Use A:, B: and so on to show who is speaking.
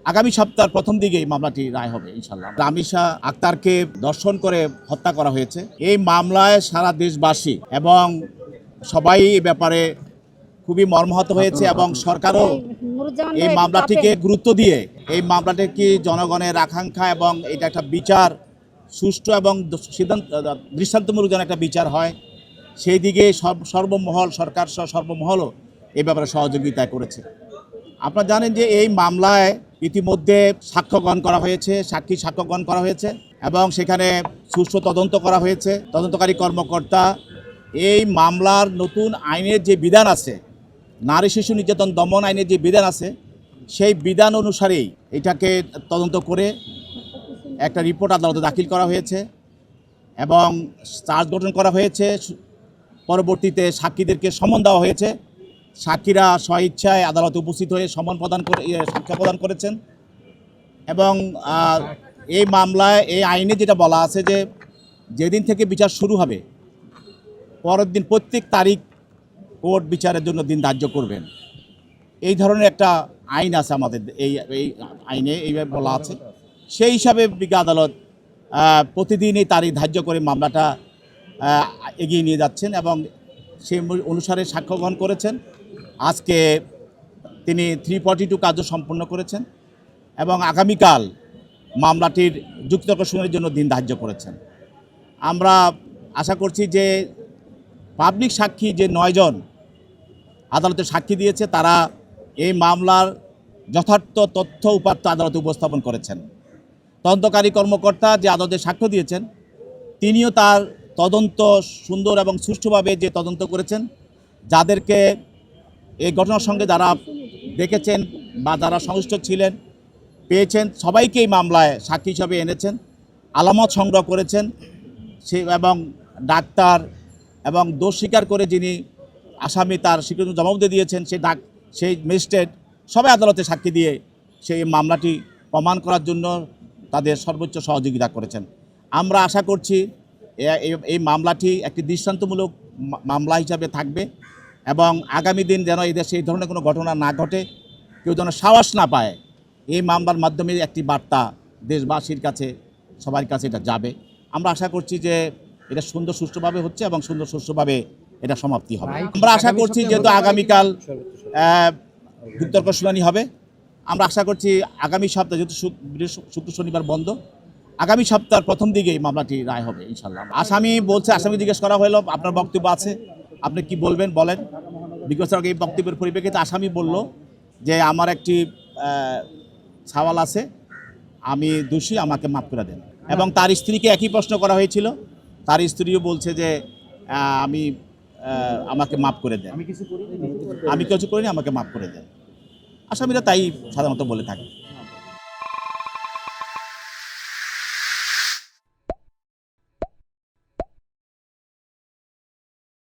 A: আগামী সপ্তাহের প্রথম দিকেই মামলাটি রায় হবে ইনশাল্লাহ। রামিসা আক্তারকে ধর্ষণ করে হত্যা করা হয়েছে। এই মামলায় সারা দেশবাসী এবং সবাই এই ব্যাপারে খুবই মর্মাহত হয়েছে এবং সরকারও এই মামলাটিকে গুরুত্ব দিয়ে এই মামলাটিকে জনগণের আকাঙ্ক্ষা এবং এটা একটা বিচার সুষ্ঠু এবং দৃষ্টান্তমূলক যেন একটা বিচার হয় সেই দিকে সর্বমহল সরকার সহ সর্বমহলও এই ব্যাপারে সহযোগিতা করেছে। আপনারা জানেন যে এই মামলায় ইতিমধ্যে সাক্ষ্য গ্রহণ করা হয়েছে, সাক্ষ্য গ্রহণ করা হয়েছে এবং সেখানে সুষ্ঠু তদন্ত করা হয়েছে। তদন্তকারী কর্মকর্তা এই মামলার নতুন আইনের যে বিধান আছে, নারী শিশু নির্যাতন দমন আইনের যে বিধান আছে সেই বিধান অনুসারেই এটাকে তদন্ত করে একটা রিপোর্ট আদালতে দাখিল করা হয়েছে এবং চার্জ গঠন করা হয়েছে। পরবর্তীতে সাক্ষীদেরকে সমন দেওয়া হয়েছে। সাক্ষীরা স্বইচ্ছায় আদালতে উপস্থিত হয়ে সমন প্রদান করে সাক্ষ্য প্রদান করেছেন এবং এই মামলায় এই আইনে যেটা বলা আছে যে যেদিন থেকে বিচার শুরু হবে পরের দিন প্রত্যেক তারিখ কোর্ট বিচারের জন্য দিন ধার্য করবেন। এই ধরনের একটা আইন আছে আমাদের এই আইনে এইভাবে বলা আছে। সেই হিসাবে বিজ্ঞ আদালত প্রতিদিন এই তারিখ ধার্য করে মামলাটা এগিয়ে নিয়ে যাচ্ছেন এবং সেই অনুসারে সাক্ষ্য গ্রহণ করেছেন। আজকে তিনি 342 কার্য সম্পন্ন করেছেন এবং আগামীকাল মামলাটির যুক্তিতর্ক শুনানির জন্য দিন ধার্য করেছেন। আমরা আশা করছি যে পাবলিক সাক্ষী যে 9 জন আদালতে সাক্ষী দিয়েছে তারা এই মামলার যথার্থ তথ্য উপাত্ত আদালতে উপস্থাপন করেছেন। তদন্তকারী কর্মকর্তা যে আদালতে সাক্ষ্য দিয়েছেন তিনিও তার তদন্ত সুন্দর এবং সুষ্ঠুভাবে যে তদন্ত করেছেন, যাদেরকে এই ঘটনার সঙ্গে যারা দেখেছেন বা যারা সংশ্লিষ্ট ছিলেন পেয়েছেন সবাইকে এই মামলায় সাক্ষী হিসাবে এনেছেন, আলামত সংগ্রহ করেছেন এবং ডাক্তার এবং দোষ স্বীকার করে যিনি আসামি তার স্বীকৃতি জবাবদিহি দিয়েছেন সেই ম্যাজিস্ট্রেট সবাই আদালতে সাক্ষী দিয়ে সেই মামলাটি প্রমাণ করার জন্য তাদের সর্বোচ্চ সহযোগিতা করেছেন। আমরা আশা করছি এই মামলাটি একটি দৃষ্টান্তমূলক মামলা হিসাবে থাকবে এবং আগামী দিন যেন এই দেশে এই ধরনের কোনো ঘটনা না ঘটে, কেউ যেন সাহস না পায়। এই মামলার মাধ্যমে একটি বার্তা দেশবাসীর কাছে সবার কাছে এটা যাবে। আমরা আশা করছি যে এটা সুন্দর সুষ্ঠুভাবে হচ্ছে এবং সুন্দর সুষ্ঠুভাবে এটা সমাপ্তি হবে। আমরা আশা করছি যেহেতু আগামীকাল যুক্তিতর্ক শুনানি হবে, আমরা আশা করছি আগামী সপ্তাহে যেহেতু শুক্র শনিবার বন্ধ, আগামী সপ্তাহের প্রথম দিকে এই মামলাটি রায় হবে ইনশাল্লাহ। আসামি বলছে, আসামি জিজ্ঞেস করা হলো আপনার বক্তব্য আছে, আপনি কি বলবেন বলেন। বিকজ এই বক্তব্যের পরিপ্রেক্ষিতে আসামি বলল যে আমার একটি সওয়াল আছে, আমি দোষী, আমাকে মাফ করে দেন। এবং তার স্ত্রীকে একই প্রশ্ন করা হয়েছিল, তার স্ত্রীও বলছে যে আমাকে মাফ করে দেন, আমি কিছু করিনি, আমাকে মাফ করে দেন। আসামিরা তাই সাধারণত বলে থাকে।